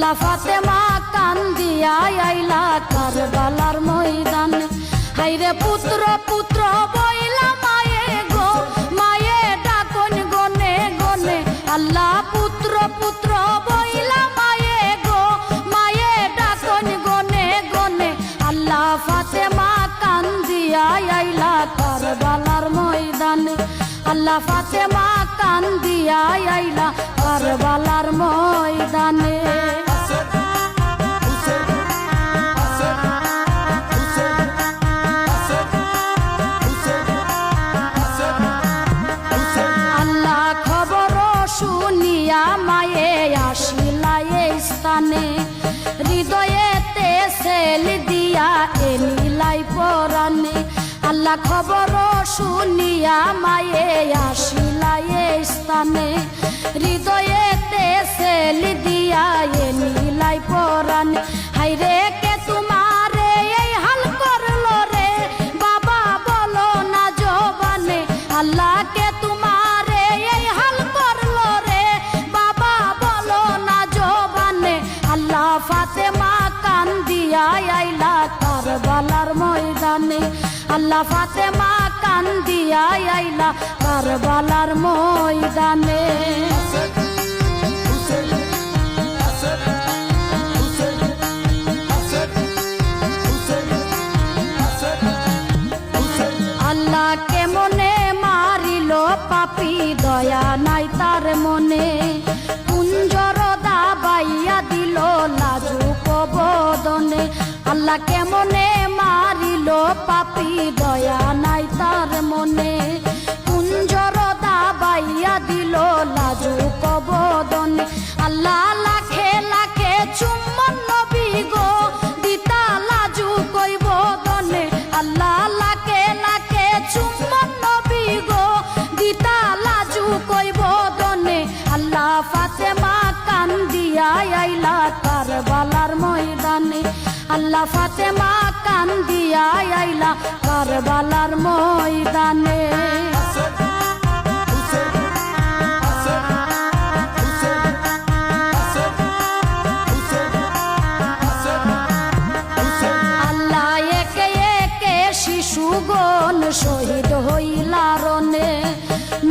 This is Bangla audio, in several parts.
আল্লাহ ফাতেমা কান্দিয়া আইলা কারবালার ময়দানে। হাইরে পুত্র পুত্র বইলা মায়ে গো, মায়ে ডাকন গনে গনে। আল্লাহ পুত্র পুত্র বইলা মায়ে গো, মায়ে ডাকন গনে গনে। আল্লাহ ফাতেমা কান্দিয়া আইলা কারবালার ময়দানে। আল্লাহ ফাতেমা কান্দিয়া আইলা কারবালার ময়দানে। আল্লাহ খবর শুনিয়া মায়ে আসিলা এই স্থানে। হৃদয়েতে সেল দিয়া এনিলাই পরানে। আল্লাহ খবর শুনিয়া মায়ে আসিলা এই স্থানে। হৃদয়েতে সেল দিয়া এনিলাই পরানে। হাইরে কে তোমারে এই হাল করলো রে, বাবা বলো না জবানে। আল্লাহ কে তোমারে এই হাল করলো রে, বাবা বলো না জবানে। আল্লাহ ফাতেমা কান্দিয়া আইলা কারবালার ময়দানে। আল্লাহ ফাতেমা কান্দিয়া আইলা কারবালার ময়দানে। আল্লাহ কেমনে মারিল পাপী, দয়া নাই তার মনে। কুঞ্জর দাবাইয়া দিল লাজুক বদনে। আল্লাহ কেমনে মারিল পাপী, দয়া নাই তার মনে। কুঞ্জর দাবাইয়া দিল লাজুক বদনে। আল্লাহ লাখে লাখে চুম্বন নবী গো, দিতা লাজুক বদনে। আল্লাহ লাখে লাখে চুম্বন নবী গো, দিতা লাজুক বদনে। আল্লাহ ফাতেমা কান্দিয়া আইলা কারবালার ময়দানে। আল্লাহ ফাতেমা কান্দিয়া আইলা কারবালার ময়দানে। আল্লাহ একে একে শিশুগণ শহীদ হইলা রনে।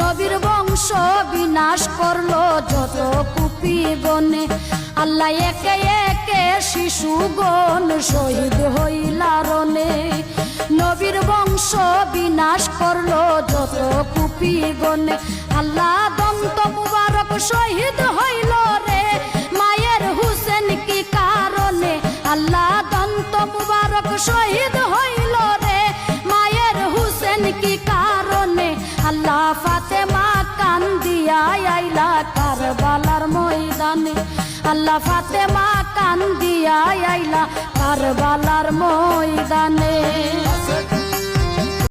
নবীর বংশ বিনাশ করলো যত কুপি গনে। আল্লাহ একে একে শিশুগণ শহীদ হইলা রনে। নবীর বংশ বিনাশ করলো যত কুপি গনে। আল্লাহ দন্ত মুবারক শহীদ হইল রে, মায়ের হুসেন কি কারণে। আল্লাহ দন্ত মুবারক শহীদ হইল রে, মায়ের হুসেন কি কারণে। আল্লাহ ফাতেমা কান্দিয়া আইলা কারবালার ময়দানে। আল্লাহ ফাতেমা কান্দিয়া আইলা কারবালার ময়দানে।